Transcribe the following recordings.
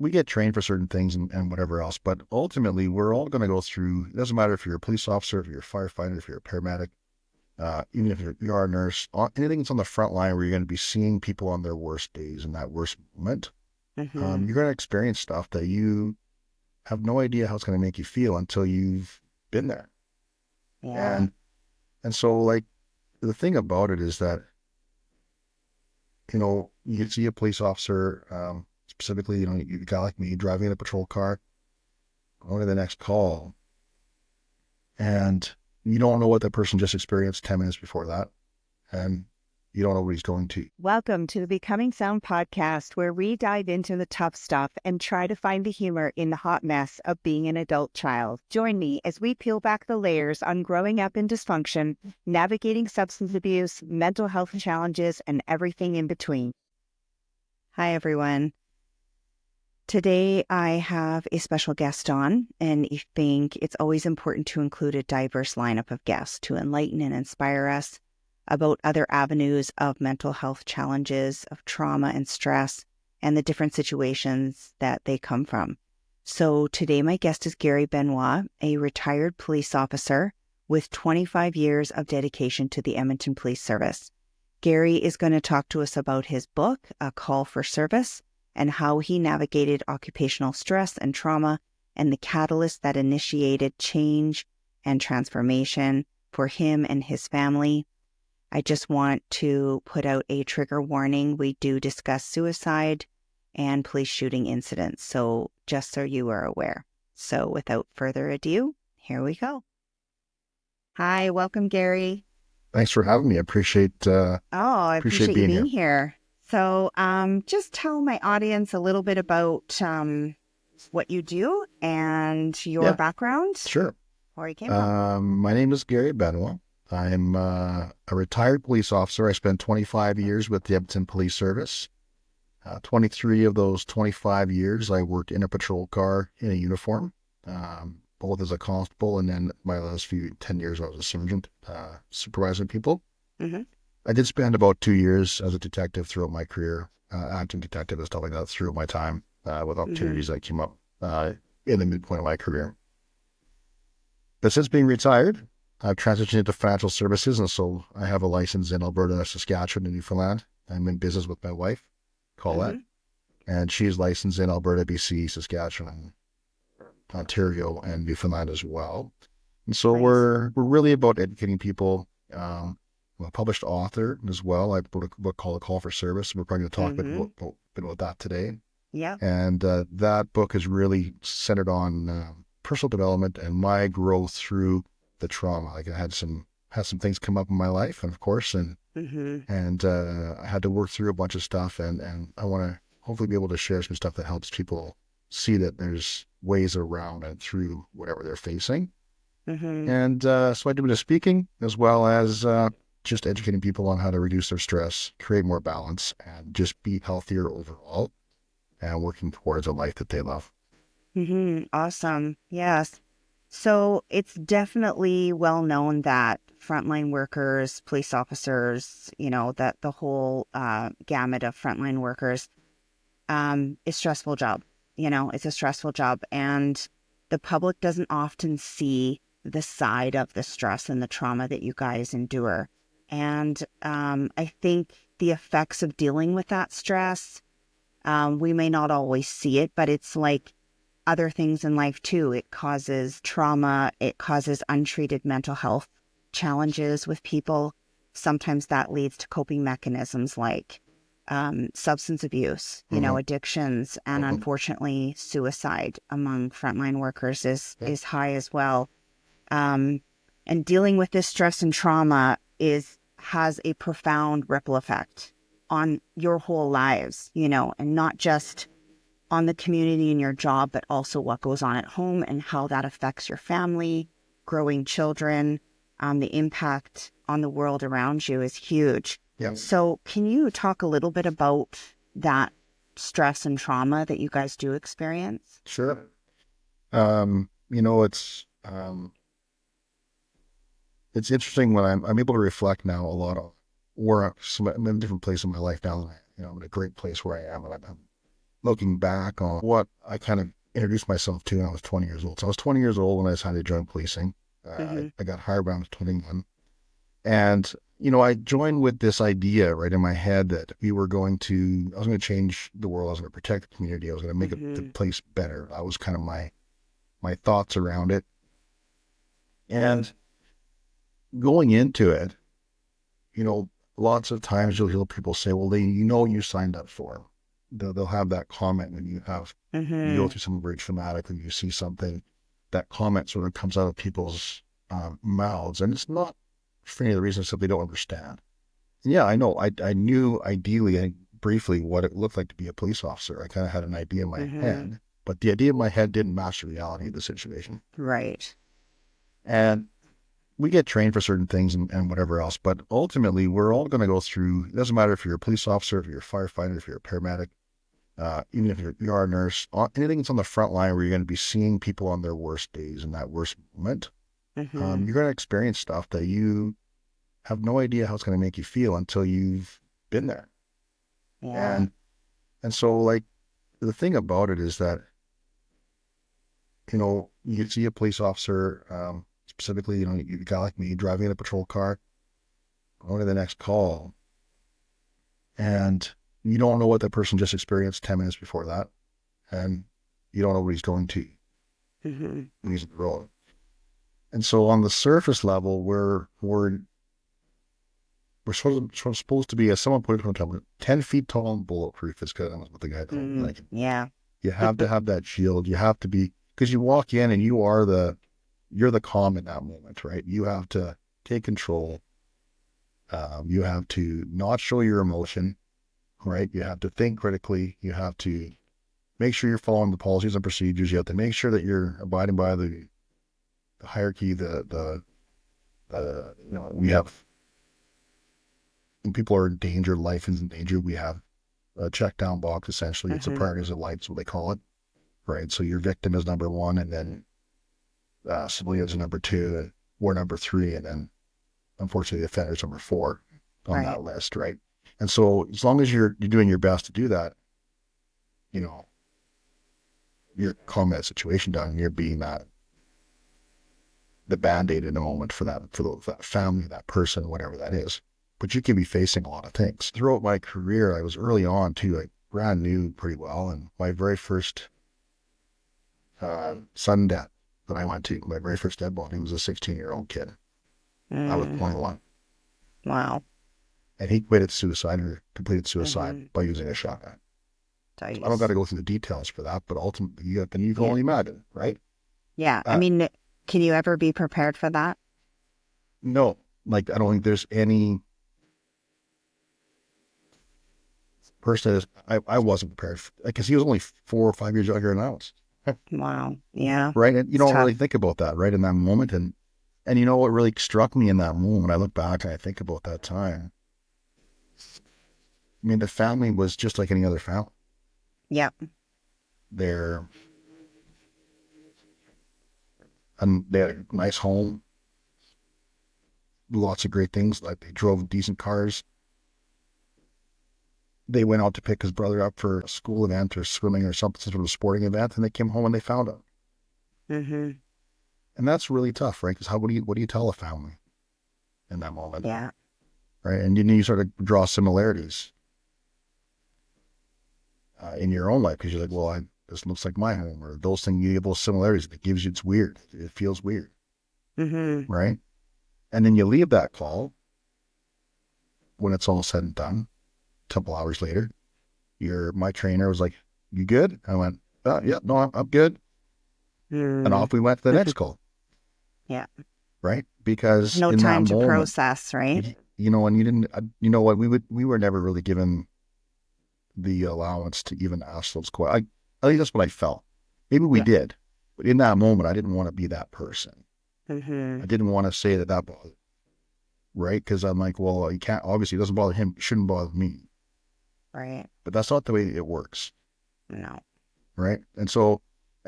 we get trained for certain things and whatever else, but ultimately we're all going to go through, it doesn't matter if you're a police officer, if you're a firefighter, if you're a paramedic, even if you are a nurse, anything that's on the front line where you're going to be seeing people on their worst days and that worst moment, Mm-hmm. you're going to experience stuff that you have no idea how it's going to make you feel until you've been there. Yeah. And, and so like the thing about it is that, you see a police officer, specifically, you a guy like me driving in a patrol car, going to the next call, and you don't know what that person just experienced 10 minutes before that, and you don't know what he's going to. Welcome to the Becoming Sound podcast, where we dive into the tough stuff and try to find the humor in the hot mess of being an adult child. Join me as we peel back the layers on growing up in dysfunction, navigating substance abuse, mental health challenges, and everything in between. Hi, everyone. Today, I have a special guest on, and I think it's always important to include a diverse lineup of guests to enlighten and inspire us about other avenues of mental health challenges, of trauma and stress, and the different situations that they come from. So today, my guest is Gary Benoit, a retired police officer with 25 years of dedication to the Edmonton Police Service. Gary is going to talk to us about his book, A Call for Service, and how he navigated occupational stress and trauma and the catalyst that initiated change and transformation for him and his family. I just want to put out a trigger warning. We do discuss suicide and police shooting incidents, so just so you are aware. So without further ado, here we go. Hi, welcome, Gary. Thanks for having me. I appreciate I appreciate appreciate you being being here. here. So just tell my audience a little bit about what you do and your Yeah, background, sure. where you came from. My name is Gary Benoit. I'm a retired police officer. I spent 25 years with the Edmonton Police Service. 23 of those 25 years, I worked in a patrol car in a uniform, both as a constable, and then my last 10 years I was a sergeant, supervising people. Mm-hmm. I did spend about 2 years as a detective throughout my career, acting detective and stuff like that throughout my time, with Mm-hmm. opportunities that came up in the midpoint of my career. But since being retired, I've transitioned into financial services, and so I have a license in Alberta, Saskatchewan, and Newfoundland. I'm in business with my wife, Colette, Mm-hmm. and she's licensed in Alberta, BC, Saskatchewan, Ontario, and Newfoundland as well. And so Nice. we're really about educating people. I'm a published author as well. I wrote a book called A Call for Service. We're probably going to talk Mm-hmm. about that today. Yeah. And that book is really centered on personal development and my growth through the trauma. Like I had some things come up in my life, and of course, Mm-hmm. and I had to work through a bunch of stuff, and I want to hopefully be able to share some stuff that helps people see that there's ways around and through whatever they're facing. Mm-hmm. And so I do a bit of speaking as well as just educating people on how to reduce their stress, create more balance, and just be healthier overall, and working towards a life that they love. Mm-hmm. Awesome. Yes. So it's definitely well known that frontline workers, police officers, that the whole gamut of frontline workers is stressful job. It's a stressful job. And the public doesn't often see the side of the stress and the trauma that you guys endure. And I think the effects of dealing with that stress, we may not always see it, but it's like other things in life too. It causes trauma. It causes untreated mental health challenges with people. Sometimes that leads to coping mechanisms like substance abuse, Mm-hmm. addictions, and Mm-hmm. unfortunately, suicide among frontline workers is Yeah. is high as well. Um, and dealing with this stress and trauma has a profound ripple effect on your whole lives, and not just on the community and your job, but also what goes on at home and how that affects your family, growing children. The impact on the world around you is huge. Yeah. So, can you talk a little bit about that stress and trauma that you guys do experience? Sure. Um, you know, it's it's interesting when I'm able to reflect now a lot of where I'm in a different place in my life now. I'm in a great place where I am, and looking back on what I kind of introduced myself to when I was 20 years old. So I was 20 years old when I decided to join policing. Mm-hmm. I got hired when I was 21. And, I joined with this idea right in my head that I was going to change the world. I was going to protect the community. I was going to make the Mm-hmm. place better. That was kind of my thoughts around it. And going into it, lots of times you'll hear people say, well, you signed up for 'em. They'll have that comment when you go Mm-hmm. through something very traumatic and you see something, that comment sort of comes out of people's mouths. And it's not for any of the reasons that they don't understand. Yeah, I know. I knew ideally and briefly what it looked like to be a police officer. I kind of had an idea in my Mm-hmm. head, but the idea in my head didn't match the reality of the situation. Right. And we get trained for certain things and whatever else, but ultimately we're all going to go through, it doesn't matter if you're a police officer, if you're a firefighter, if you're a paramedic, even if you're a nurse, anything that's on the front line where you're going to be seeing people on their worst days and that worst moment, Mm-hmm. you're going to experience stuff that you have no idea how it's going to make you feel until you've been there. Yeah. And so like the thing about it is that, you see a police officer, specifically, you a guy like me driving in a patrol car, going to the next call, and you don't know what that person just experienced 10 minutes before that, and you don't know what he's going to Mm-hmm. when he's on the road. And so on the surface level, we're supposed to be, as someone put it one time, 10 feet tall and bulletproof is kind of what the guy told me. Mm-hmm. Like, Yeah. you have to have that shield. You have to be, because you walk in and you're the calm in that moment, right? You have to take control. You have to not show your emotion, right? You have to think critically. You have to make sure you're following the policies and procedures. You have to make sure that you're abiding by the hierarchy, we have, when people are in danger, life is in danger, we have a check down box, essentially. It's a Mm-hmm. priorities of life, what they call it, right? So your victim is number one, and then civilians are number two, and we're number three, and then unfortunately the offender's number four on Right. that list, right? And so as long as you're doing your best to do that, you know, you're calming that situation down, and you're being the band-aid in a moment for that family, that person, whatever that is. But you can be facing a lot of things. Throughout my career, I was early on too, I brand new pretty well. And my very first sudden death that I went to, my very first dead body was a 16-year-old kid. I was Mm. 21. Wow. And he committed suicide or completed suicide Mm-hmm. by using a shotgun. So I don't got Dice. to go through the details for that, but ultimately you can Yeah. only imagine, right? Yeah. I Uh, mean, can you ever be prepared for that? no, like I don't think there's any person that is, I wasn't prepared because he was only 4 or 5 years younger than I was. Wow. Yeah. Right. And you It's don't tough. really think about that, right? In that moment. And you know what really struck me in that moment, I look back and I think about that time. I mean, the family was just like any other family. Yep. They're, and they had a nice home, lots of great things. Like they drove decent cars. They went out to pick his brother up for a school event or swimming or something, some sort of sporting event, and they came home and they found him. Mm-hmm. And that's really tough, right? Because what do you tell a family in that moment, Yeah. right? And you sort of draw similarities in your own life because you're like, well, this looks like my home, or those things. You get those similarities. It gives you, it's weird. It feels weird, Mm-hmm. right? And then you leave that call when it's all said and done. A couple hours later, my trainer was like, "You good?" I went, "Yeah, no, I'm good." And Mm. off we went to the next call, Yeah. right? Because No in that time to moment, process, right? and you didn't, you know what, we were never really given the allowance to even ask those questions. At least that's what I felt. Maybe we Yeah. did, but in that moment, I didn't want to be that person. Mm-hmm. I didn't want to say that bothered, right? Because I'm like, well, you can't. Obviously, it doesn't bother him. It shouldn't bother me. Right. But that's not the way it works, No. right? And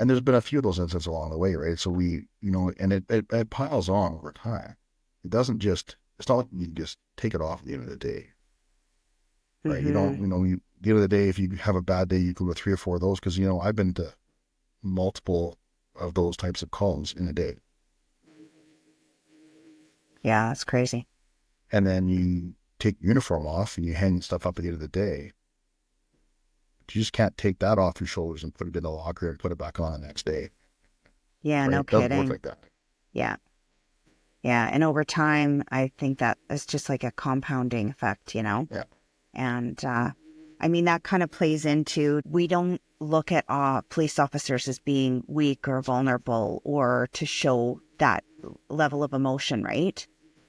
there's been a few of those incidents along the way, right? So and it piles on over time. It doesn't just. It's not like you just take it off at the end of the day, right? You Mm-hmm. don't, the end of the day, if you have a bad day, you go to 3 or 4 of those, because, you know, I've been to multiple of those types of calls in a day. Yeah, that's crazy. And then you take your uniform off and you hang stuff up at the end of the day. You just can't take that off your shoulders and put it in the locker and put it back on the next day. Yeah, Right? no It doesn't work kidding. like that. Yeah. Yeah. And over time, I think that it's just like a compounding effect, you know? Yeah. And I mean, that kind of plays into, we don't look at police officers as being weak or vulnerable or to show that level of emotion, right?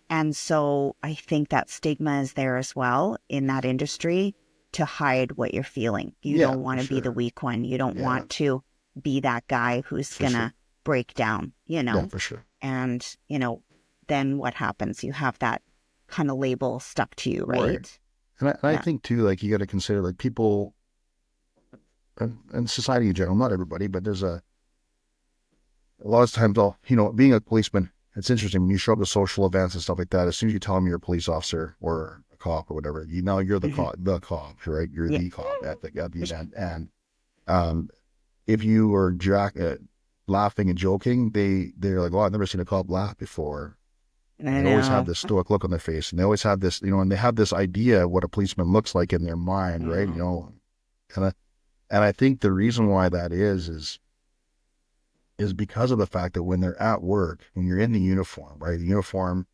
And so I think that stigma is there as well in that industry to hide what you're feeling. You Yeah, don't for want to be the sure. weak one. You don't Yeah, want to be that guy who's for going sure. to break down, you Yeah, know? for sure. And, you know, then what happens? You have that kind of label stuck to you, Right. right? And I Yeah. think too, like, you got to consider, like, people and society in general, not everybody, but there's a lot of times, you know, being a policeman, it's interesting when you show up to social events and stuff like that. As soon as you tell them you're a police officer or a cop or whatever, you know, you're Hmm. the cop, right? You're Yeah. the cop at the event. And um, if you are laughing and joking, they're like, "Oh, I've never seen a cop laugh before." And I they always have know. this stoic look on their face, and they always have this, you know, and they have this idea of what a policeman looks like in their mind, right? You know, and I think the reason why that is because of the fact that when they're at work, when you're in the uniform, right? The uniform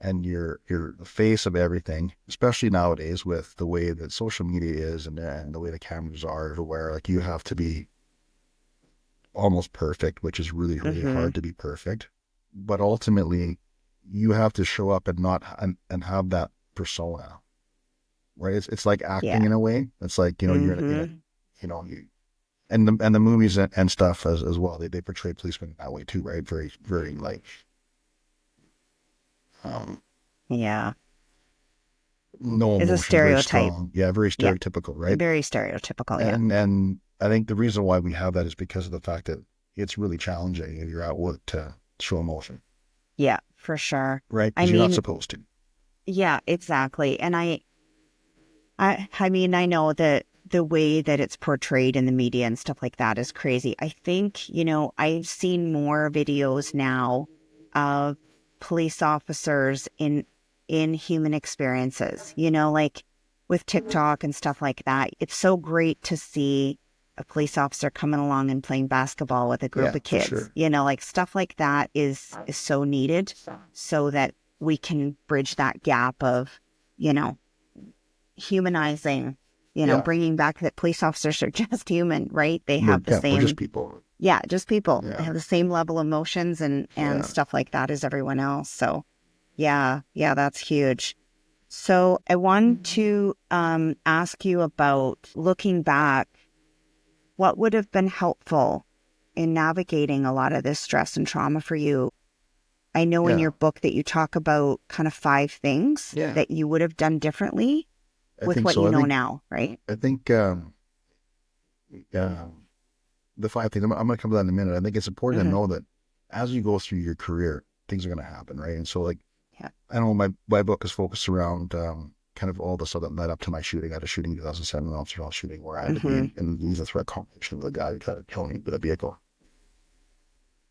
and you're the face of everything, especially nowadays with the way that social media is and the way the cameras are everywhere. Like, you have to be almost perfect, which is really, really Hmm. hard to be perfect. But ultimately, you have to show up and not and have that persona, right? It's like Yeah. acting in a way. It's like, you know, you're in a, Hmm. you know, and the movies and stuff as well. They portray policemen that way too, right? Very, very like um, Yeah. no It's a emotion, very stereotype. strong. Yeah, very Yeah. stereotypical, right? Very stereotypical. Yeah. And I think the reason why we have that is because of the fact that it's really challenging if you're at work to show emotion, Yeah, for sure. right? I Because you're not mean, supposed to. yeah, exactly. And I mean, I know that the way that it's portrayed in the media and stuff like that is crazy. I think, you know, I've seen more videos now of police officers in human experiences, you know, like with TikTok and stuff like that. It's so great to see a police officer coming along and playing basketball with a group Yeah, of for kids. sure. You know, like stuff like that is so needed so that we can bridge that gap of, you know, humanizing, you know, Yeah, bringing back that police officers are just human, right? They have the we're just same, people. yeah, just people. They Yeah, have the same level of emotions and yeah, stuff like that as everyone else. So yeah, yeah, that's huge. So I want to ask you about looking back, what would have been helpful in navigating a lot of this stress and trauma for you? I know in yeah, your book that you talk about kind of 5 things yeah. that you would have done differently I with think what so. you know now, right? I think uh, the 5 things. I'm going to come to that in a minute. I think it's important to Hmm. know that as you go through your career, things are going to happen, right? And so, like, Yeah. I know my book is focused around kind of all the stuff that led up to my shooting. I had a shooting in 2007, an officer shooting where I had to be Hmm. in use a threat competition with a guy who tried to kill me with a vehicle.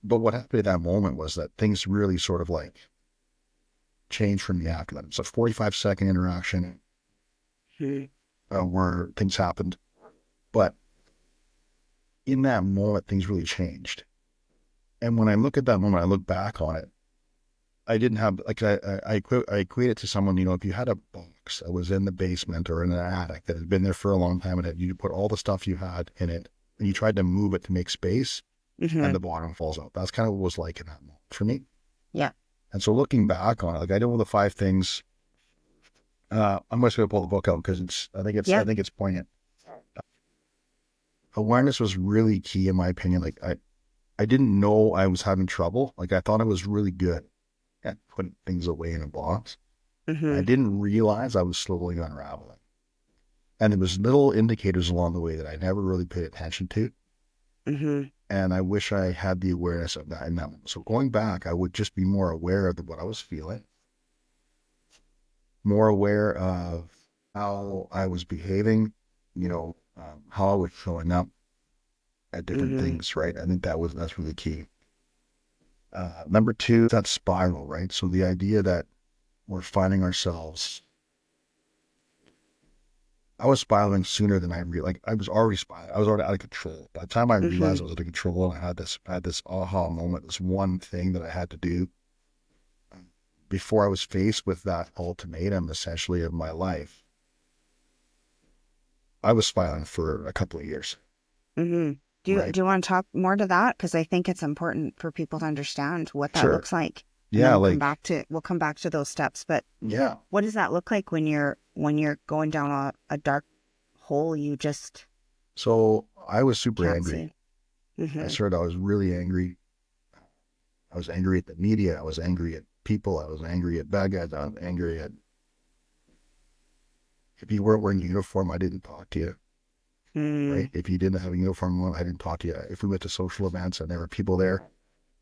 But what happened at that moment was that things really sort of like changed from the after that. It's a 45-second interaction where things happened. But in that moment, things really changed. And when I look at that moment, I look back on it. I didn't have like I equate it to someone, you know, if you had a box that was in the basement or in an attic that had been there for a long time and you put all the stuff you had in it and you tried to move it to make space Hmm. and the bottom falls out. That's kind of what it was like in that moment for me. Yeah. And so looking back on it, like I know the 5 things. I'm just gonna pull the book out because I Yeah. think it's poignant. Awareness was really key in my opinion. Like I didn't know I was having trouble. Like I thought I was really good at putting things away in a box. I Hmm. didn't realize I was slowly unraveling. And there was little indicators along the way that I never really paid attention to. Hmm. And I wish I had the awareness of that in that moment. So going back, I would just be more aware of what I was feeling, more aware of how I was behaving, how I was showing up at different things, right? I think that's really key. Number two, that spiral, right? So the idea that we're finding ourselves, I was spiraling sooner than I realized. Like I was already spiraling. I was already out of control. By the time I realized I was out of control, I had this aha moment, this one thing that I had to do before I was faced with that ultimatum, essentially, of my life. I was spiraling for a couple of years, Do right? you want to talk more to that? Because I think it's important for people to understand what that Sure. looks like. And then Yeah, we'll come back to those steps. But yeah. what does that look like when you're going down a dark hole you just So I was super can't angry. see? I was really angry. I was angry at the media. I was angry at people. I was angry at bad guys. I was angry at, if you weren't wearing a uniform, I didn't talk to you, right? If you didn't have a uniform on, I didn't talk to you. If we went to social events and there were people there,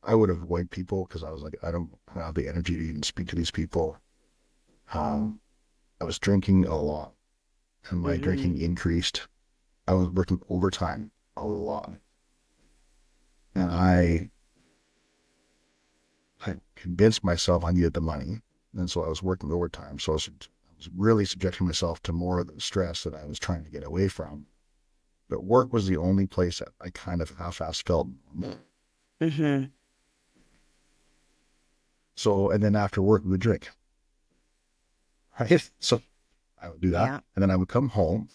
I would avoid people because I was like, I don't have the energy to even speak to these people. I was drinking a lot, and my drinking increased. I was working overtime a lot, and I convinced myself I needed the money, and so I was working overtime. So I was really subjecting myself to more of the stress that I was trying to get away from. But work was the only place that I kind of half-assed felt. So, and then after work, we would drink. Right? So I would do that, Yeah. and then I would come home,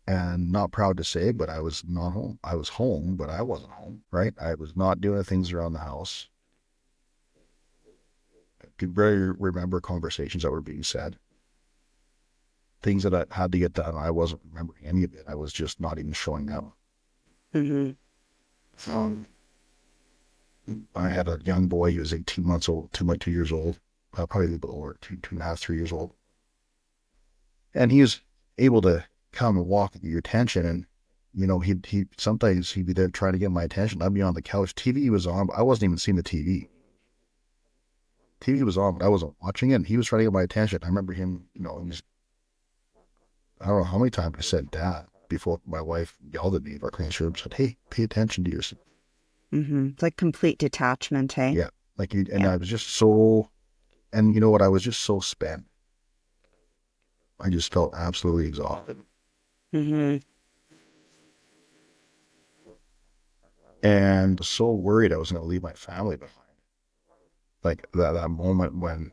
and not proud to say, but I was not home. I was home, but I wasn't home, right? I was not doing things around the house. I could barely remember conversations that were being said. Things that I had to get done, I wasn't remembering any of it. I was just not even showing up. I had a young boy. He was 18 months old, 2 years old, probably a little bit older, 2.5, 3 years old. And he was able to come and walk at your attention. And, sometimes he'd be there trying to get my attention. I'd be on the couch. TV was on, but I wasn't even seeing the TV. TV was on, but I wasn't watching it. And he was trying to get my attention. I remember him, I don't know how many times I said Dad before my wife yelled at me in our classroom, said, hey, pay attention to yourself. It's like complete detachment, hey? Yeah. I was just so, and you know what? I was just so spent. I just felt absolutely exhausted. And so worried I was going to leave my family behind. Like that moment when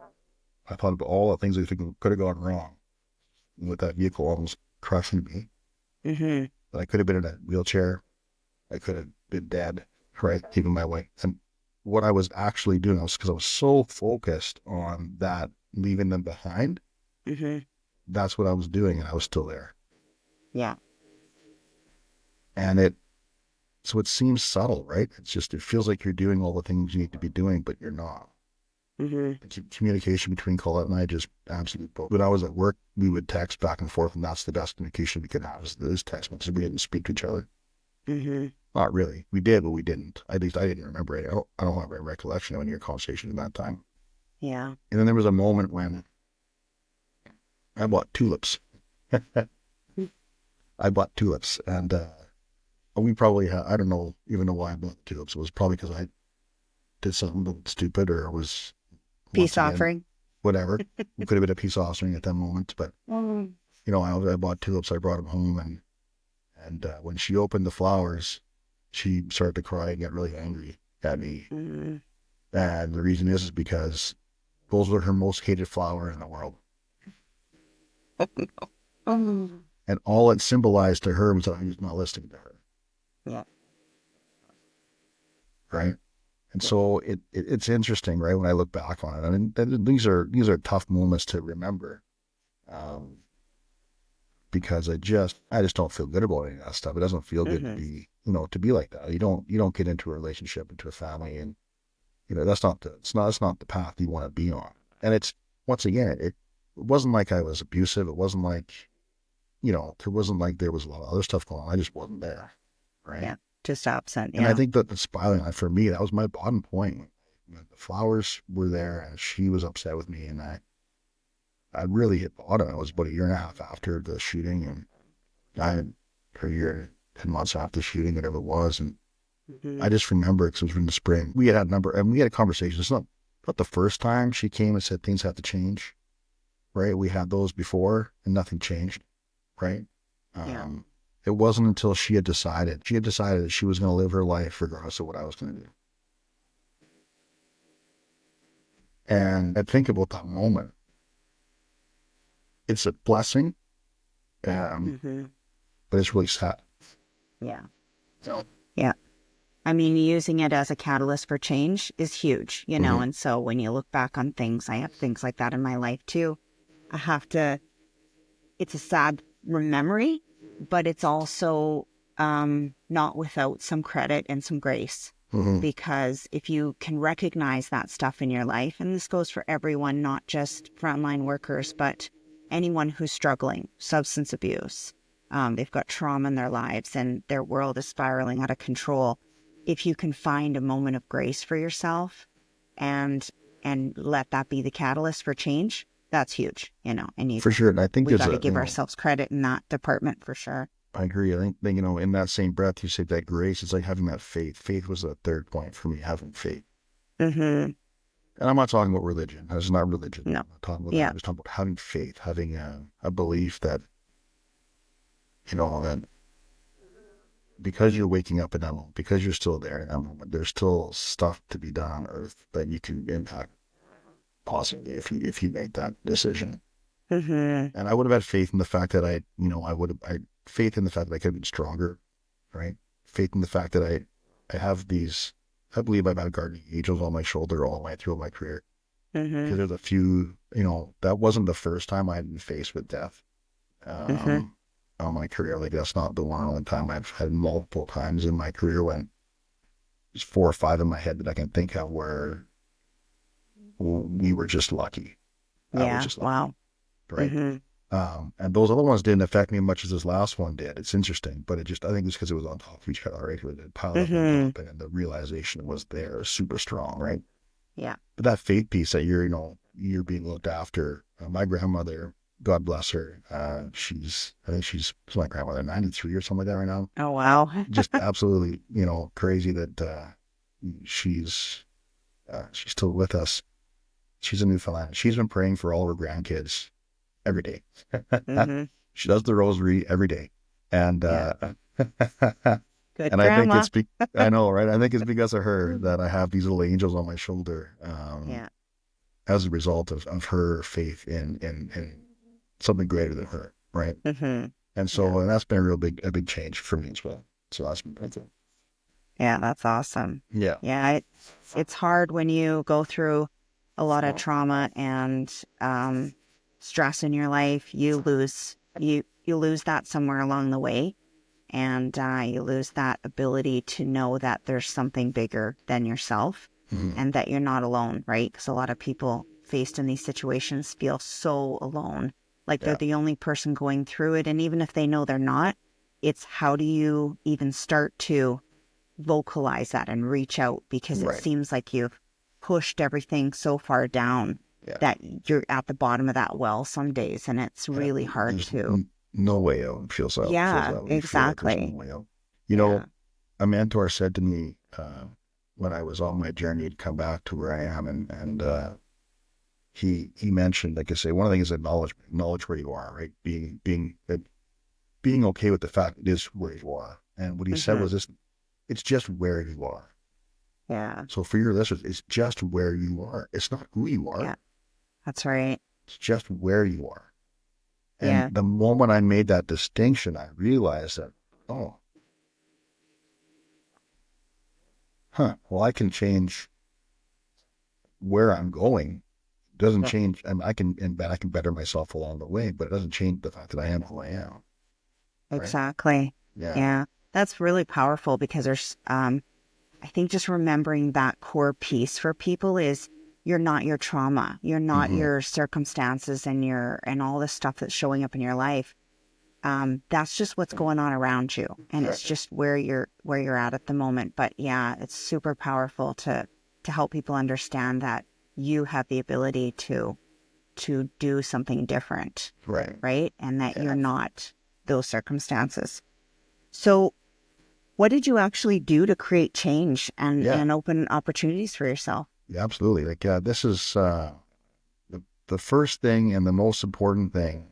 I thought of all the things that could have gone wrong with that vehicle almost crushing me. I could have been in a wheelchair. I could have been dead, right? Even my way. And what I was actually doing was because I was so focused on that, leaving them behind. That's what I was doing, and I was still there. Yeah. And so it seems subtle, right? It feels like you're doing all the things you need to be doing, but you're not. The communication between Colette and I just absolutely broke. When I was at work, we would text back and forth, and that's the best communication we could have is text messages. We didn't speak to each other. Not really. We did, but we didn't. At least I didn't remember it. I don't have a recollection of any of your conversation at that time. Yeah. And then there was a moment when I bought tulips. I bought tulips, and we probably had, I don't know, even know why I bought the tulips. It was probably because I did something stupid or was Peace offering. Whatever. It could have been a peace offering at that moment, but I bought tulips. I brought them home, and when she opened the flowers, she started to cry and get really angry at me. And the reason is because those were her most hated flower in the world. And all it symbolized to her was that I was not listening to her. Yeah. Right. And so it's interesting, right? When I look back on it, and these are tough moments to remember, because I just don't feel good about any of that stuff. It doesn't feel good to be like that. You don't get into a relationship, into a family, and that's not the path you want to be on. And it's, once again, it wasn't like I was abusive. It wasn't like, there wasn't like there was a lot of other stuff going on. I just wasn't there. Right. Yeah. Just absent. Yeah. And I think that the spiraling, for me, that was my bottom point. When the flowers were there and she was upset with me, and I I really hit bottom. It was about a year and a half after the shooting, and I had a year, 10 months after the shooting, whatever it was. And I just remember, because it was in the spring, we had a conversation. It's not the first time she came and said things have to change, right? We had those before and nothing changed, right? It wasn't until she had decided that she was going to live her life regardless of what I was going to do. And I think about that moment. It's a blessing, but it's really sad. Yeah. So, Yeah. I mean, using it as a catalyst for change is huge, you know, and so when you look back on things, I have things like that in my life too. It's a sad memory, but it's also not without some credit and some grace. Because if you can recognize that stuff in your life, and this goes for everyone, not just frontline workers, but anyone who's struggling, substance abuse, they've got trauma in their lives and their world is spiraling out of control. If you can find a moment of grace for yourself and let that be the catalyst for change, that's huge, you know. And for sure. And I think we got to give ourselves credit in that department for sure. I agree. I think, you know, in that same breath, you say that grace, it's like having that faith. Faith was the third point for me, having faith. And I'm not talking about religion. It's not religion. No. I'm not talking about that. I'm just talking about having faith, having a belief that, you know, that because you're waking up in that moment, because you're still there in that moment, there's still stuff to be done on earth that you can impact positively if you make that decision. And I would have had faith in the fact that I faith in the fact that I could have been stronger, right? Faith in the fact that I believe I've had guardian angels on my shoulder all the way through my career. Because there's a few, you know, that wasn't the first time I had been faced with death on my career. Like, that's not the one time. I've had multiple times in my career when there's 4 or 5 in my head that I can think of where we were just lucky. I was just lucky, wow. right? And those other ones didn't affect me as much as this last one did. It's interesting, but I think it's because it was on top of each other, right? It piled up on top, and the realization was there, super strong, right? Yeah. But that faith piece that you're being looked after. My grandmother, God bless her, I think she's my grandmother, 93 or something like that right now. Oh, wow. Just absolutely, you know, crazy that she's still with us. She's in Newfoundland. She's been praying for all her grandkids every day. She does the rosary every day. And Good and grandma. I think I know, right? I think it's because of her that I have these little angels on my shoulder. As a result of her faith in something greater than her, right? And so and that's been a big change for me as well. So that's been good. Yeah, that's awesome. Yeah. It's hard when you go through a lot of trauma and stress in your life. You lose that somewhere along the way, and you lose that ability to know that there's something bigger than yourself, and that you're not alone, right? Because a lot of people faced in these situations feel so alone, like they're the only person going through it. And even if they know they're not, it's how do you even start to vocalize that and reach out, because it seems like you've pushed everything so far down that you're at the bottom of that well some days, and it's really hard to. No way out. Feels that. Yeah, feels that way. exactly. Like no way out. You know, a mentor said to me when I was on my journey to come back to where I am, and he mentioned, like I say, one of the things is acknowledge where you are, right? Being okay with the fact it is where you are. And what he said was this: it's just where you are. Yeah. So for your listeners, it's just where you are. It's not who you are. Yeah, that's right. It's just where you are. And the moment I made that distinction, I realized that, well, I can change where I'm going. It doesn't change, and I can better myself along the way, but it doesn't change the fact that I am who I am. Exactly. Right? Yeah. That's really powerful, because there's, I think just remembering that core piece for people is you're not your trauma. You're not your circumstances and all the stuff that's showing up in your life. That's just what's going on around you. And it's just where you're at the moment. But yeah, it's super powerful to help people understand that you have the ability to to do something different, Right. right? And that you're not those circumstances. So what did you actually do to create change and open opportunities for yourself? Yeah, absolutely. Like, this is the first thing and the most important thing.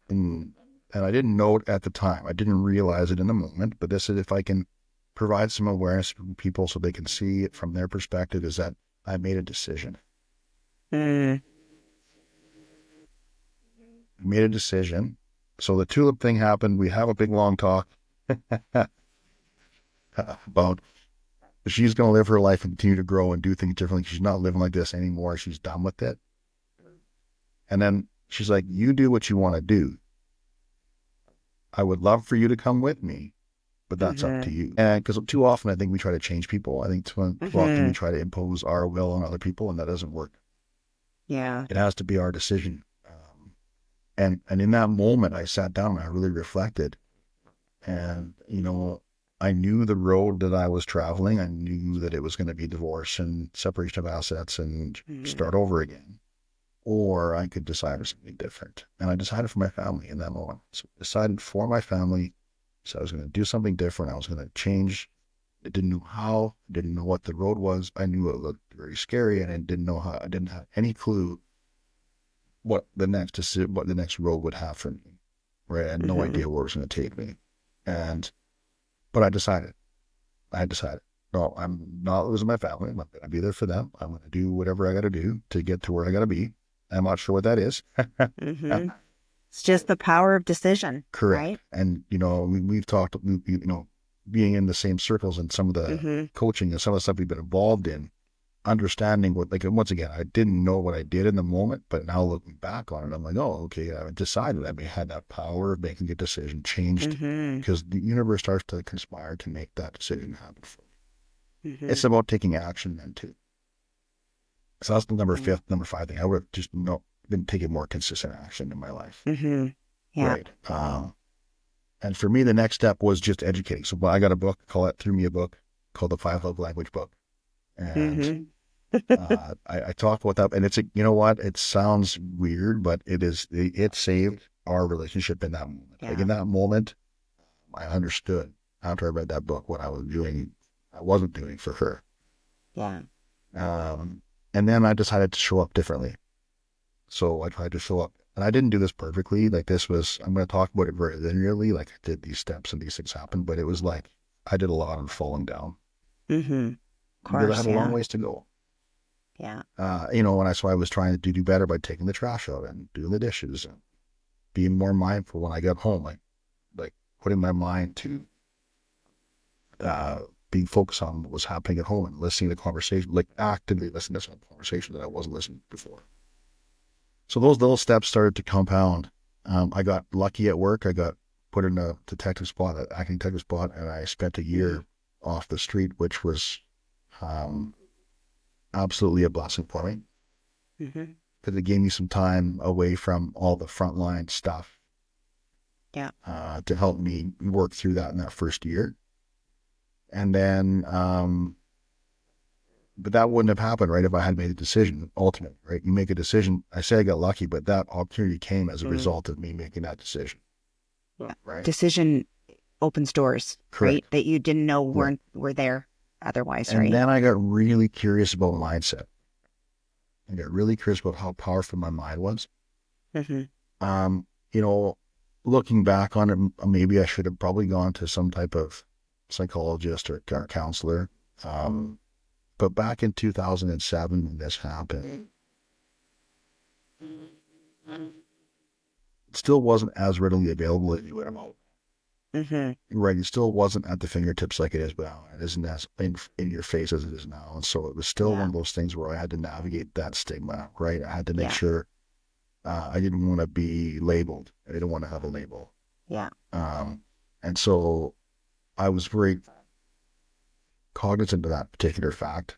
And I didn't know it at the time. I didn't realize it in the moment, but this is, if I can provide some awareness to people so they can see it from their perspective, is that I made a decision. Mm. I made a decision. So the tulip thing happened. We have a big, long talk about she's going to live her life and continue to grow and do things differently. She's not living like this anymore. She's done with it. And then she's like, you do what you want to do. I would love for you to come with me, but that's up to you. And because too often I think we try to change people. I think too often we try to impose our will on other people, and that doesn't work. Yeah. It has to be our decision. And in that moment, I sat down and I really reflected. And, I knew the road that I was traveling. I knew that it was going to be divorce and separation of assets and start over again. Or I could decide for something different. And I decided for my family in that moment. So I decided for my family. So I was going to do something different. I was going to change. I didn't know how. I didn't know what the road was. I knew it looked very scary, and I didn't know how. I didn't have any clue what the next road would have for me. Right? I had no idea where it was going to take me. But I decided. No, I'm not losing my family. I'm going to be there for them. I'm going to do whatever I got to do to get to where I got to be. I'm not sure what that is. It's just the power of decision. Correct. Right? And, we've talked, being in the same circles and some of the coaching and some of the stuff we've been involved in, understanding once again, I didn't know what I did in the moment, but now looking back on it, I'm like, oh, okay, I decided. I had that power of making a decision, changed, because the universe starts to conspire to make that decision happen for me. It's about taking action then too. So that's the number 5 thing. I would have just been taking more consistent action in my life. Yeah. Right. And for me, the next step was just educating. So I got a book, threw me a book called the 5 Love Language book. And I talked about that, and it's you know what? It sounds weird, but it saved our relationship in that moment. Yeah. Like in that moment, I understood after I read that book what I wasn't doing for her. Yeah. And then I decided to show up differently. So I tried to show up, and I didn't do this perfectly. Like I'm going to talk about it very linearly. Like I did these steps and these things happened, but it was like I did a lot of falling down. Of course, because I had a long ways to go. Yeah. So I was trying to do better by taking the trash out and doing the dishes and being more mindful when I got home, like putting my mind to being focused on what was happening at home and listening to conversation, like actively listening to some conversation that I wasn't listening to before. So those little steps started to compound. I got lucky at work. I got put in a detective spot, an acting detective spot, and I spent a year off the street, which was absolutely a blessing for me. Because it gave me some time away from all the frontline stuff. Yeah. To help me work through that in that first year. And then, but that wouldn't have happened, right, if I had made a decision, ultimately, right? You make a decision. I say I got lucky, but that opportunity came as a result of me making that decision. Yeah. Right. Decision opens doors, Correct. Right? That you didn't know were there otherwise, and right? And then I got really curious about mindset. I got really curious about how powerful my mind was. Looking back on it, maybe I should have probably gone to some type of psychologist or counselor. But back in 2007, when this happened, it still wasn't as readily available as you would have. Right. It still wasn't at the fingertips like it is now. It isn't as in your face as it is now. And so it was still one of those things where I had to navigate that stigma, right? I had to make sure I didn't want to be labeled. I didn't want to have a label. Yeah. And so I was very cognizant of that particular fact.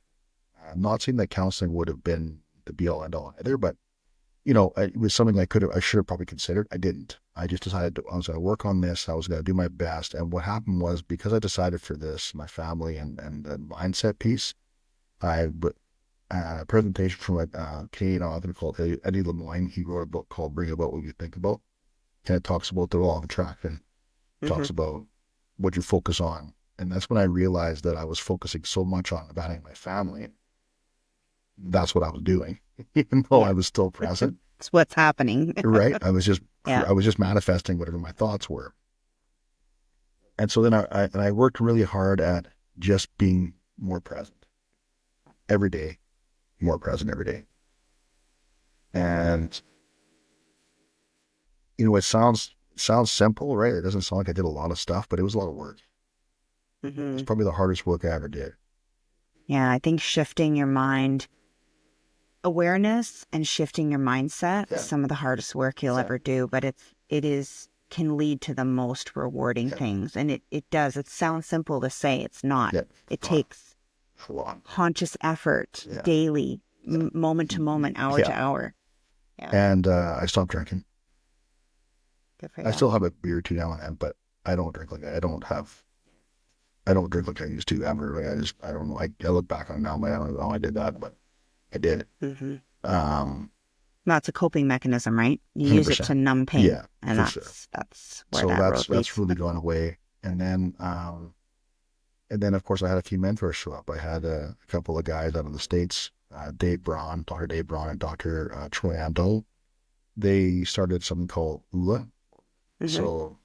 I'm not saying that counseling would have been the be all end all either, but it was something I should have probably considered. I didn't. I just decided I was going to work on this. I was going to do my best. And what happened was, because I decided for this, my family and the mindset piece, I a presentation from a Canadian author called Eddie Lemoine. He wrote a book called Bring About What You Think About. And it talks about the law of attraction. Mm-hmm. Talks about what you focus on. And that's when I realized that I was focusing so much on abandoning my family. That's what I was doing, even though Yeah. I was still present. It's what's happening. Right? Yeah. I was just manifesting whatever my thoughts were. And so then I worked really hard at just being more present every day, more present every day. And it sounds simple, right? It doesn't sound like I did a lot of stuff, but it was a lot of work. Mm-hmm. It's probably the hardest work I ever did. Yeah, I think shifting your mind, awareness and shifting your mindset is some of the hardest work you'll ever do, but can lead to the most rewarding things. And it does. It sounds simple to say, it's not. Yeah. It takes conscious effort daily, moment to moment, hour to hour. Yeah. And I stopped drinking. Good for I you. still have a beer or two now and then, but I don't drink I don't drink like I used to ever. Like I don't know. I look back on it now, but I don't know how I did that, but I did. Mm-hmm. Um, That's a coping mechanism, right? You use it 100%. to numb pain. Yeah, And for sure. that's where So that road leads. that's really gone away. And then of course I had a few mentors show up. I had a couple of guys out of the States, Dr. Dave Braun and Dr. Troy Amdo. They started something called ULA. Mm-hmm. So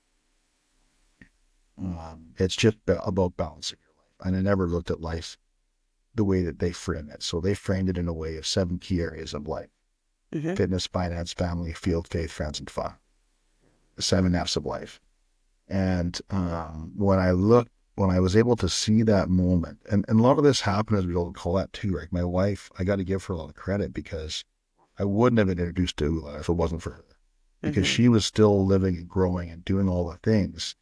it's just about balancing your life. And I never looked at life the way that they frame it. So they framed it in a way of 7 key areas of life: Mm-hmm. fitness, finance, family, field, faith, friends, and fun. The 7 F's of life. And when I was able to see that moment, and a lot of this happened as a result of Colette too, right? My wife, I got to give her a lot of credit, because I wouldn't have been introduced to ULA if it wasn't for her. Because Mm-hmm. she was still living and growing and doing all the things,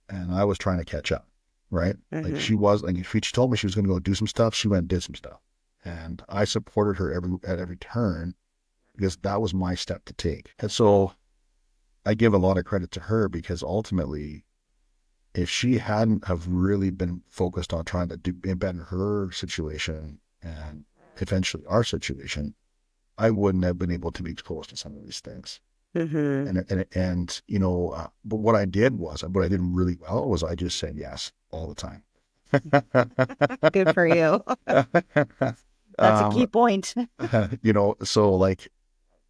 and I was trying to catch up, right? Mm-hmm. Like she told me she was going to go do some stuff, she went and did some stuff. And I supported her at every turn, because that was my step to take. And so I give a lot of credit to her, because ultimately, if she hadn't have really been focused on trying to better her situation and eventually our situation, I wouldn't have been able to be exposed to some of these things. Mm-hmm. And but what I did really well was I just said yes all the time. Good for you. That's a key point. So like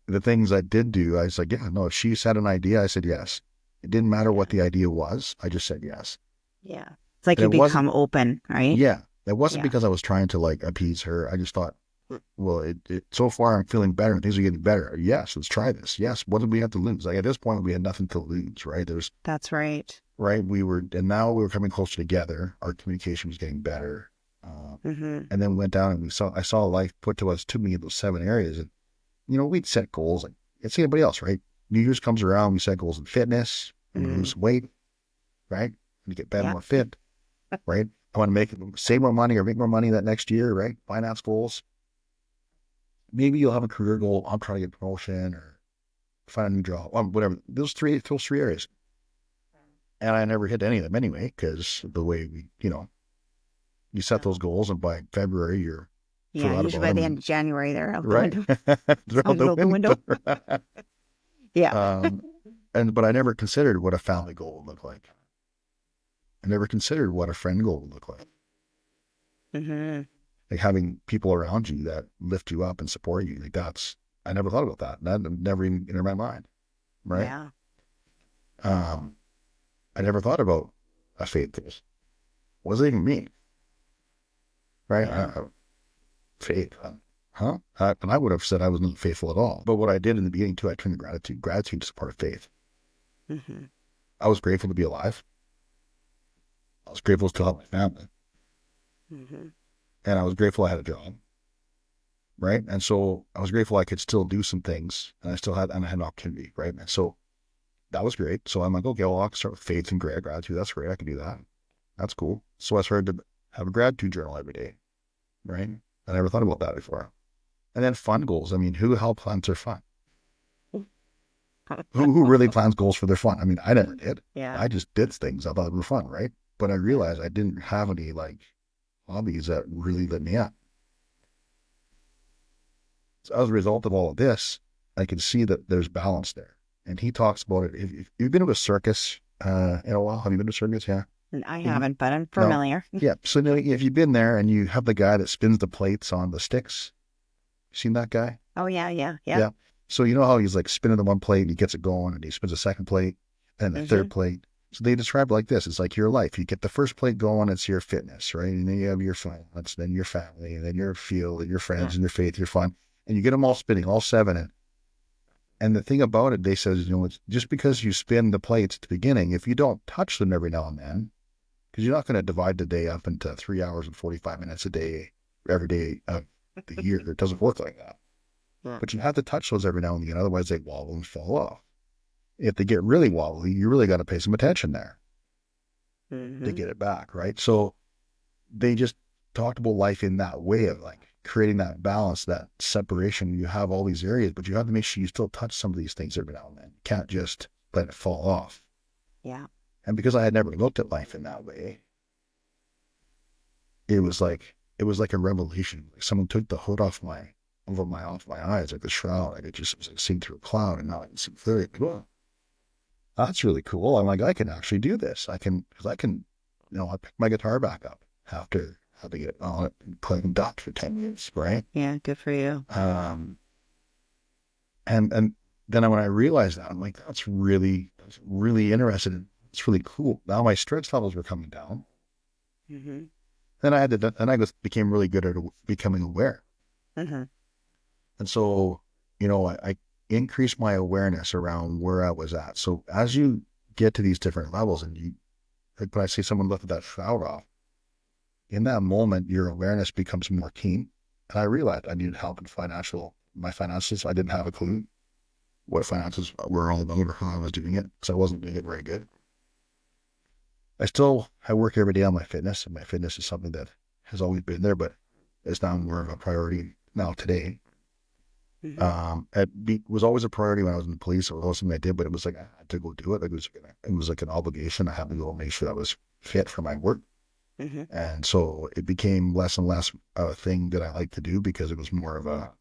the things I did do, I was like, yeah, no, if she said an idea, I said yes. It didn't matter what the idea was. I just said yes. Yeah. It's like And you become open, right? yeah, it wasn't Yeah. because I was trying to like appease her. I just thought, well, so far I'm feeling better and things are getting better. Yes, let's try this. Yes. What did we have to lose? Like at this point, we had nothing to lose, right? That's right. Right. And now we were coming closer together. Our communication was getting better. Mm-hmm. And then we went down and I saw life put to me in those 7 areas. And, we'd set goals like it's anybody else, right? New Year's comes around, we set goals in fitness, we lose some weight, right? We get better, more fit, right? I want to save more money or make more money that next year, right? Finance goals. Maybe you'll have a career goal. I'm trying to get promotion or find a new job, whatever. Those three areas. And I never hit any of them anyway, because the way you set those goals, and by February you're usually by the end of January they're out right? the window. Yeah. But I never considered what a family goal would look like. I never considered what a friend goal would look like. Mm-hmm. Like having people around you that lift you up and support you. Like I never thought about that. That never even entered my mind. Right? Yeah. I never thought about a faith goal. What does it even mean? Right? Yeah. Faith. Huh? And I would have said I was not faithful at all. But what I did in the beginning too, I turned to gratitude. Gratitude is a part of faith. Mm-hmm. I was grateful to be alive. I was grateful to help my family. Mm-hmm. And I was grateful I had a job. Right? And so I was grateful I could still do some things, and I had an opportunity. Right? And so that was great. So I'm like, okay, well, I'll start with faith and gratitude. That's great. I can do that. That's cool. So I started to have a gratitude journal every day. Right? I never thought about that before. And then fun goals. I mean, who the hell plans their fun? Who really plans goals for their fun? I mean, I never did. Yeah. I just did things I thought were fun, right? But I realized I didn't have any like hobbies that really lit me up. So as a result of all of this, I can see that there's balance there. And he talks about it. If you've been to a circus in a while, have you been to a circus? Yeah. And I Have you? haven't, but I'm No. familiar. Yeah. So if you've been there and you have the guy that spins the plates on the sticks, seen that guy? Oh, yeah, yeah, yeah. Yeah. So you know how he's like spinning the one plate and he gets it going and he spins a second plate and the third plate. So they describe it like this. It's like your life. You get the first plate going, it's your fitness, right? And then you have your finance, then your family, and then your field and your friends and your faith, your fun. And you get them all spinning, all seven. And the thing about it, they says, it's just because you spin the plates at the beginning, if you don't touch them every now and then, because you're not going to divide the day up into 3 hours and 45 minutes a day, every day of the year. It doesn't work like that. Yeah. But you have to touch those every now and again, otherwise they wobble and fall off. If they get really wobbly, you really got to pay some attention there to get it back, right? So they just talked about life in that way of like creating that balance, that separation. You have all these areas, but you have to make sure you still touch some of these things every now and then. You can't just let it fall off. Yeah. And because I had never looked at life in that way, it was like a revelation. Like someone took the hood off my eyes, like the shroud. I could just see through a cloud, and now I can see clearly. Cool. That's really cool. I'm like, I can actually do this. I can, I pick my guitar back up after having it on it and playing Dutch for 10 years, right? Yeah, good for you. And then when I realized that, I'm like, that's really interesting. It's really cool. Now my stress levels were coming down. Then I became really good at becoming aware. And so, I increased my awareness around where I was at. So as you get to these different levels and like when I see someone lifted that shroud off, in that moment, your awareness becomes more keen. And I realized I needed help in my finances. I didn't have a clue what finances were all about or how I was doing it because I wasn't doing it very good. I work every day on my fitness, and my fitness is something that has always been there, but it's now more of a priority now today. It was always a priority when I was in the police. It was always something I did, but it was like I had to go do it. Like it was like an obligation. I had to go make sure I was fit for my work. And so it became less and less a thing that I like to do because it was more of a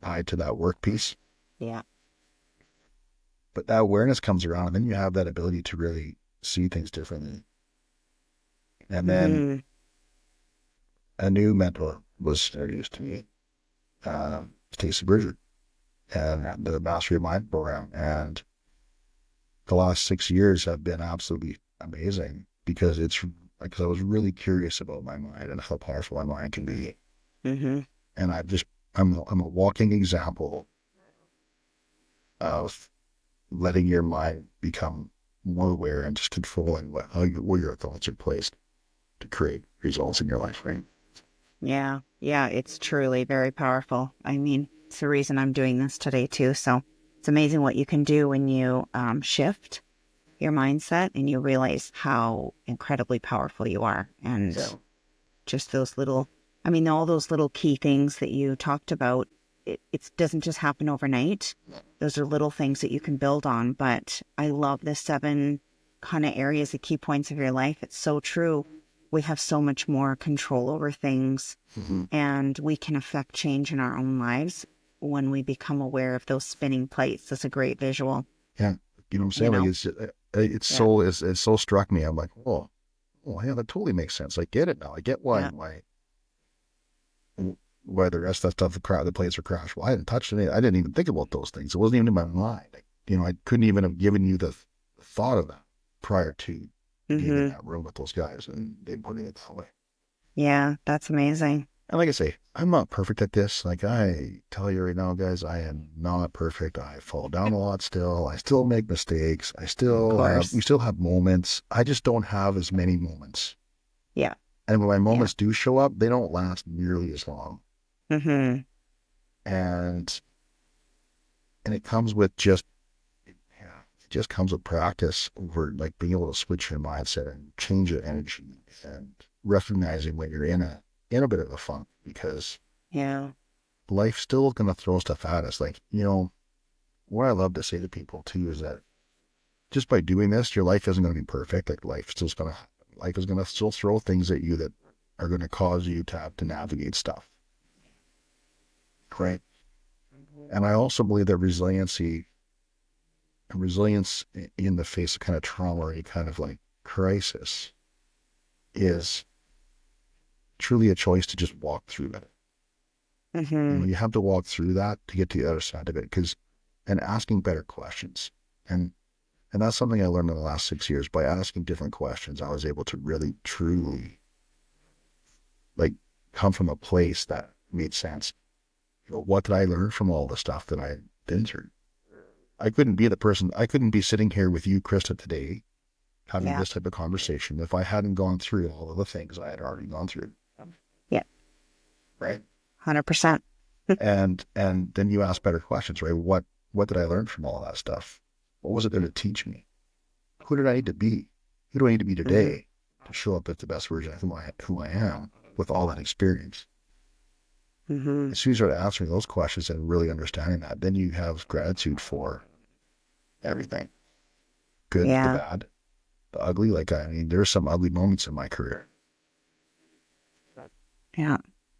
tied to that work piece. Yeah. But that awareness comes around, and then you have that ability to really see things differently. And then a new mentor was introduced to me, Stacey Bridger, and the Mastery of Mind program. And the last 6 years have been absolutely amazing because I was really curious about my mind and how powerful my mind can be. And I'm a walking example of letting your mind become more aware and just controlling where your thoughts are placed to create results in your life, right? Yeah, it's truly very powerful. I mean, it's the reason I'm doing this today too. So it's amazing what you can do when you shift your mindset and you realize how incredibly powerful you are. And just all those little key things that you talked about, it doesn't just happen overnight. Those are little things that you can build on. But I love the 7 kind of areas, the key points of your life. It's so true. We have so much more control over things, and we can affect change in our own lives when we become aware of those spinning plates. That's a great visual. Yeah. You know what I'm saying? Like it's so struck me. I'm like, oh yeah, that totally makes sense. I get it now. I get why the rest of that stuff, the plates are crashed. Well, I hadn't touched it. I didn't even think about those things. It wasn't even in my mind. I couldn't even have given you the thought of that prior to being in that room with those guys and they putting it that way. Yeah, that's amazing. And like I say, I'm not perfect at this. Like I tell you right now, guys, I am not perfect. I fall down a lot still. I still make mistakes. We still have moments. I just don't have as many moments. Yeah. And when my moments do show up, they don't last nearly as long. And it comes with it just comes with practice over like being able to switch your mindset and change your energy and recognizing when you're in a bit of a funk, because life's still going to throw stuff at us. Like, what I love to say to people too is that just by doing this, your life isn't going to be perfect. Like life is going to still throw things at you that are going to cause you to have to navigate stuff. Right. And I also believe that resilience in the face of kind of trauma or any kind of like crisis is truly a choice to just walk through it. Mm-hmm. You have to walk through that to get to the other side of it, and asking better questions. And that's something I learned in the last 6 years. By asking different questions, I was able to really, truly like come from a place that made sense. What did I learn from all the stuff that I did through? I couldn't be sitting here with you, Krista, today, having Yeah. this type of conversation if I hadn't gone through all of the things I had already gone through. Yeah. Right. 100%. And then you ask better questions, right? What did I learn from all of that stuff? What was it there to teach me? Who did I need to be? Who do I need to be today to show up as the best version of who I am with all that experience? Mm-hmm. As soon as you start answering those questions and really understanding that, then you have gratitude for everything. Good, the Yeah. bad, the ugly. Like, I mean, there's some ugly moments in my career. Yeah.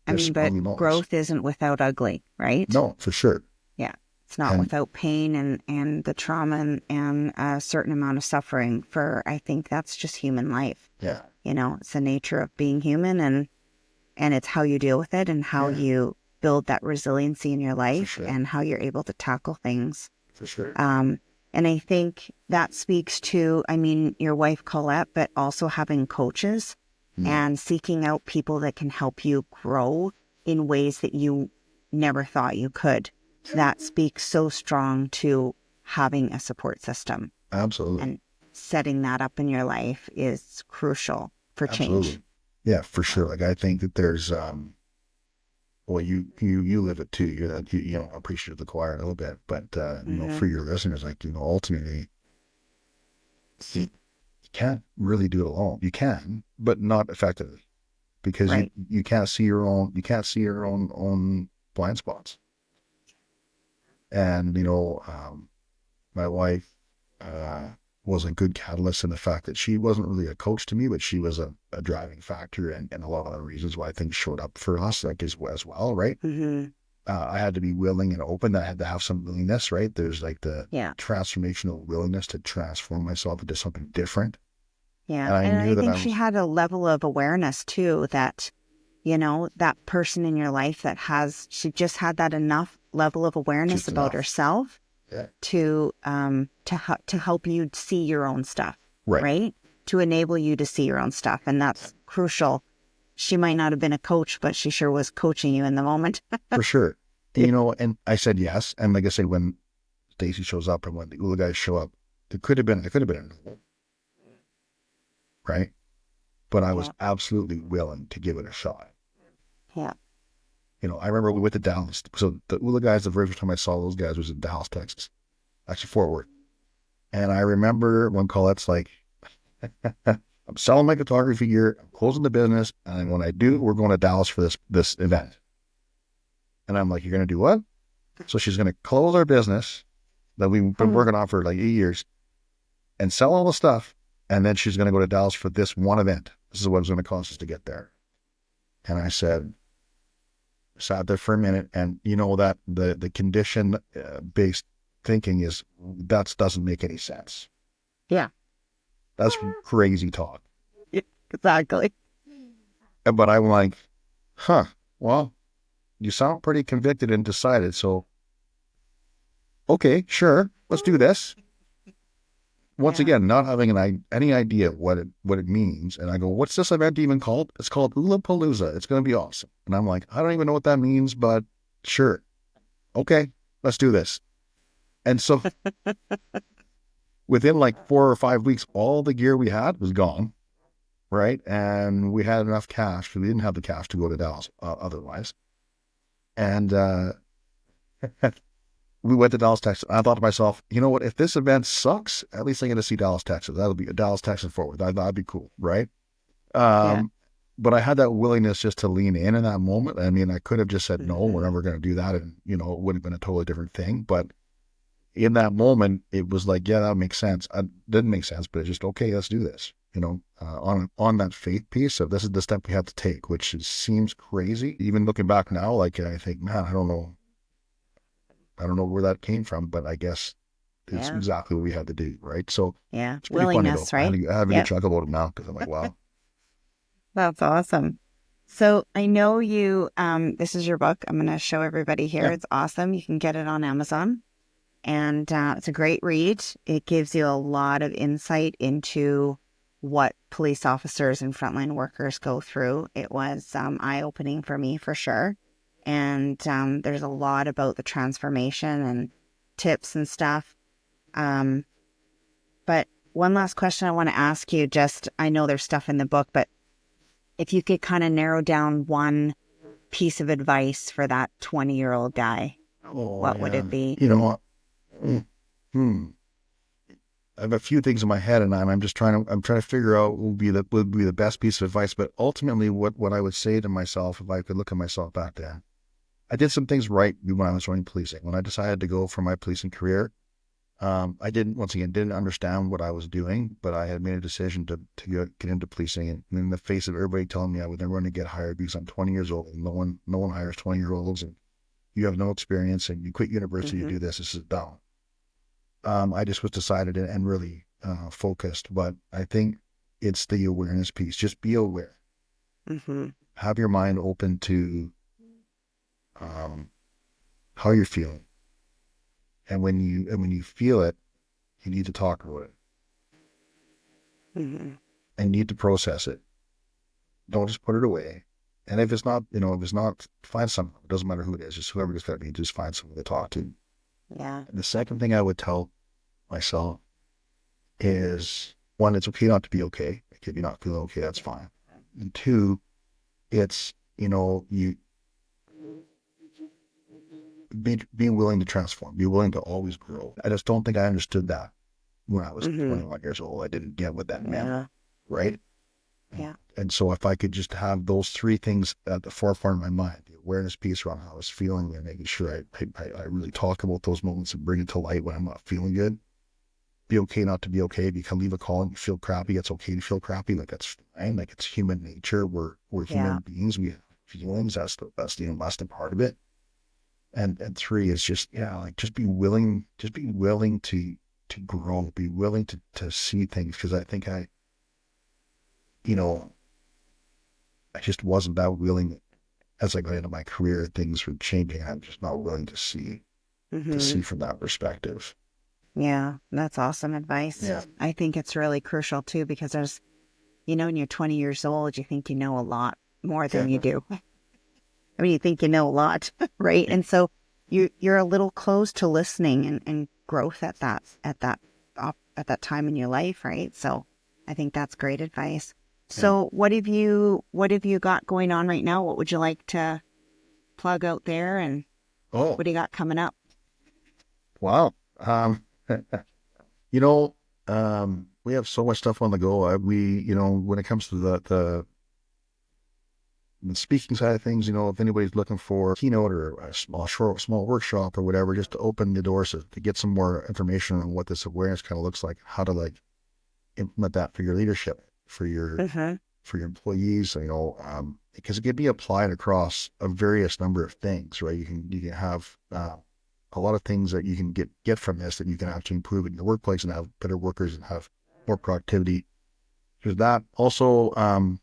I There's mean, some but ugly moments. growth isn't without ugly, right? No, for sure. Yeah. It's not And without pain and the trauma and a certain amount of suffering I think that's just human life. yeah, It's the nature of being human and it's how you deal with it and how you build that resiliency in your life and how you're able to tackle things. for sure. And I think that speaks to, I mean, your wife Colette, but also having coaches and seeking out people that can help you grow in ways that you never thought you could. That speaks so strong to having a support system. Absolutely. And setting that up in your life is crucial for change. Yeah, for sure. Like, I think that there's, well, you live it too. You're that, appreciative of the choir a little bit, but, for your listeners, like, ultimately, you can't really do it alone. You can, but not effectively, because you can't see your own blind spots. And, my wife, was a good catalyst in the fact that she wasn't really a coach to me, but she was a driving factor and a lot of the reasons why things showed up for us, like as well, right? Mm-hmm. I had to be willing and open. I had to have some willingness, right? There's like the transformational willingness to transform myself into something different. Yeah. And I knew I that think she had a level of awareness too that, that person in your life she just had that enough level of awareness about herself to help you see your own stuff, right? To enable you to see your own stuff. And that's crucial. She might not have been a coach, but she sure was coaching you in the moment. For sure. And I said yes. And like I said, when Stacy shows up and when the ULA guys show up, I could have been a no, right? But I was absolutely willing to give it a shot. Yeah. I remember we went to Dallas. So the ULA guys, the very first time I saw those guys was in Dallas, Texas. Actually, Fort Worth. And I remember when Colette's like, I'm selling my photography gear, I'm closing the business, and when I do, we're going to Dallas for this event. And I'm like, you're going to do what? So she's going to close our business that we've been working on for like 8 years and sell all the stuff. And then she's going to go to Dallas for this one event. This is what it's going to cost us to get there. And I sat there for a minute, and that the condition based thinking is that doesn't make any sense. Yeah. That's crazy talk. Yeah, exactly. But I'm like, well, you sound pretty convicted and decided. So, okay, sure, let's do this. Once again, not having any idea what it means. And I go, what's this event even called? It's called Palooza. It's going to be awesome. And I'm like, I don't even know what that means, but sure. Okay, let's do this. And so within like 4 or 5 weeks, all the gear we had was gone, right? And we had enough cash, because we didn't have the cash to go to Dallas otherwise. And we went to Dallas, Texas. I thought to myself, you know what? If this event sucks, at least I'm going to see Dallas, Texas. That'll be Dallas, Texas forward. That'd be cool, right? But I had that willingness just to lean in that moment. I mean, I could have just said, no, we're never going to do that. And, it would have been a totally different thing. But in that moment, it was like, yeah, that makes sense. It didn't make sense, but it's just, okay, let's do this. On that faith piece of this is the step we have to take, which seems crazy. Even looking back now, like I think, man, I don't know I don't know where that came from, but I guess it's Yeah. exactly what we had to do, right? So Yeah. it's pretty funny though. Willingness, right? I have a good Yep. chuckle about it now because I'm like, wow. That's awesome. So I know you, this is your book. I'm going to show everybody here. Yeah. It's awesome. You can get it on Amazon, and it's a great read. It gives you a lot of insight into what police officers and frontline workers go through. It was eye-opening for me for sure. And there's a lot about the transformation and tips and stuff. Um, but one last question I want to ask you, just, I know there's stuff in the book, but if you could kind of narrow down one piece of advice for that 20-year-old guy, Oh, what would it man. be? You know what? Hmm. I have a few things in my head, and I'm just I'm trying to figure out what would be the best piece of advice. But ultimately, what I would say to myself if I could look at myself back then, I did some things right when I was joining policing. When I decided to go for my policing career, I didn't understand what I was doing, but I had made a decision to get into policing. And in the face of everybody telling me I would never want to get hired because I'm 20 years old and no one hires 20-year-olds and you have no experience and you quit university to do this. This is dumb. I just was decided and really focused. But I think it's the awareness piece. Just be aware. Mm-hmm. Have your mind open to how you're feeling. And when you feel it, you need to talk about it Mm-hmm. and you need to process it. Don't just put it away. And if it's not, find someone. It doesn't matter who it is, just whoever it's going to be, just find someone to talk to. Yeah. And the second thing I would tell myself is, one, it's okay not to be okay. If you're not feeling okay, that's fine. And two, it's, you being willing to transform, be willing to always grow. I just don't think I understood that when I was 21 years old. I didn't get what that meant, Yeah. right? Yeah. And so if I could just have those three things at the forefront of my mind, the awareness piece around how I was feeling and making sure I really talk about those moments and bring it to light when I'm not feeling good. Be okay not to be okay. If you can leave a call and you feel crappy, it's okay to feel crappy. Like that's fine. Like it's human nature. We're human beings. We have feelings. That's the less than part of it. And three is just, just be willing to grow, be willing to see things. Cause I think I just wasn't that willing as I got into my career, things were changing. I'm just not willing to see from that perspective. Yeah. That's awesome advice. Yeah. I think it's really crucial too, because there's, when you're 20 years old, you think you know a lot more than you do. I mean, you think you know a lot, right? And so you're a little close to listening and growth at that time in your life, right? So I think that's great advice. So what have you got going on right now? What would you like to plug out there, and what do you got coming up? Wow. We have so much stuff on the go. When it comes to the speaking side of things, if anybody's looking for a keynote or a small workshop or whatever, just to open the doors to get some more information on what this awareness kind of looks like, how to implement that for your leadership, for your employees, because it can be applied across a various number of things, right? You can have a lot of things that you can get from this that you can actually improve in your workplace and have better workers and have more productivity. There's that. Also, and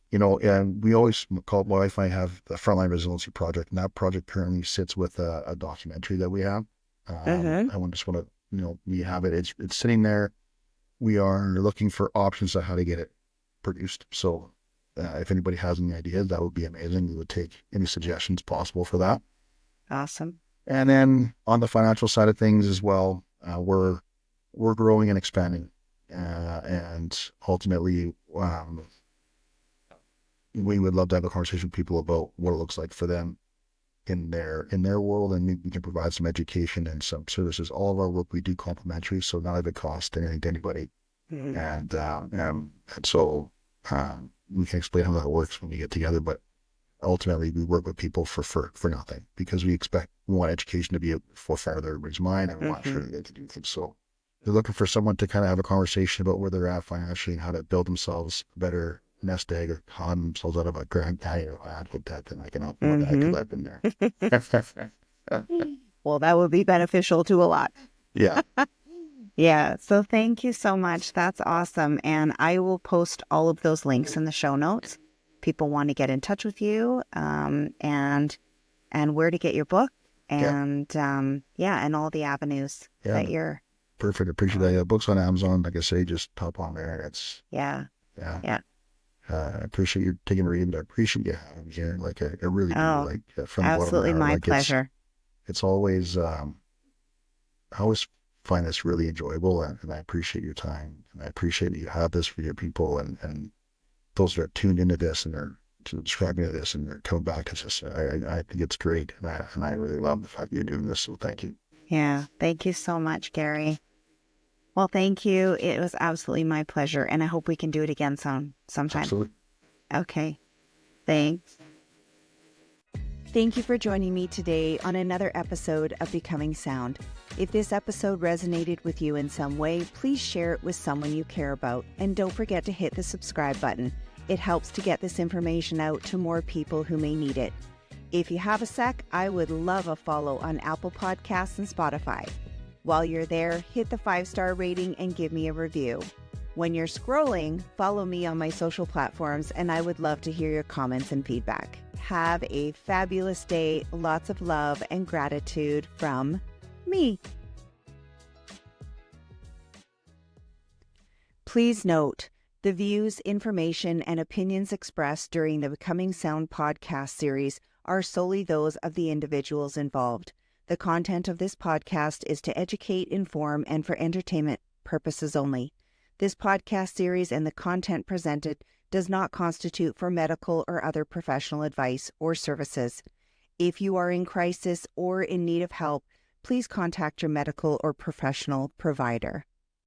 we always call, my wife and I have the Frontline Resiliency Project, and that project currently sits with a documentary that we have. I just want to, we have it. It's sitting there. We are looking for options on how to get it produced. So if anybody has any ideas, that would be amazing. We would take any suggestions possible for that. Awesome. And then on the financial side of things as well, we're growing and expanding, and ultimately, we would love to have a conversation with people about what it looks like for them in their world, and we can provide some education and some services. All of our work we do complimentary, so none of it costs anything to anybody. And so we can explain how that works when we get together, but ultimately we work with people for nothing, because we want education to be forefront of everybody's mind, and we want sure they can do things. So they're looking for someone to kind of have a conversation about where they're at financially and how to build themselves a better nest egg or con themselves out of a Grand Canyon or ad with that, then I can help them with that because I've been there. Well, that would be beneficial to a lot. Yeah. Yeah. So thank you so much. That's awesome. And I will post all of those links in the show notes. People want to get in touch with you, and where to get your book, Yeah. and and all the avenues Yeah. that you're. Perfect. Appreciate that. Yeah, books on Amazon, like I say, just pop on there. It's Yeah. yeah. Yeah. I appreciate you taking a read. I appreciate you having me here. Like I really do. Oh, Like from the bottom of my absolutely heart. my Like pleasure. it's always I always find this really enjoyable, and I appreciate your time, and I appreciate that you have this for your people, and those that are tuned into this and are subscribing to this and they're coming back to this. I think it's great, and I really love the fact that you're doing this. So thank you. Yeah. Thank you so much, Gary. Well, thank you. It was absolutely my pleasure, and I hope we can do it again sometime. Absolutely. Okay. Thanks. Thank you for joining me today on another episode of Becoming Sound. If this episode resonated with you in some way, please share it with someone you care about, and don't forget to hit the subscribe button. It helps to get this information out to more people who may need it. If you have a sec, I would love a follow on Apple Podcasts and Spotify. While you're there, hit the 5-star rating and give me a review. When you're scrolling, follow me on my social platforms, and I would love to hear your comments and feedback. Have a fabulous day, lots of love and gratitude from me. Please note, the views, information, and opinions expressed during the Becoming Sound podcast series are solely those of the individuals involved. The content of this podcast is to educate, inform, and for entertainment purposes only. This podcast series and the content presented does not constitute for medical or other professional advice or services. If you are in crisis or in need of help, please contact your medical or professional provider.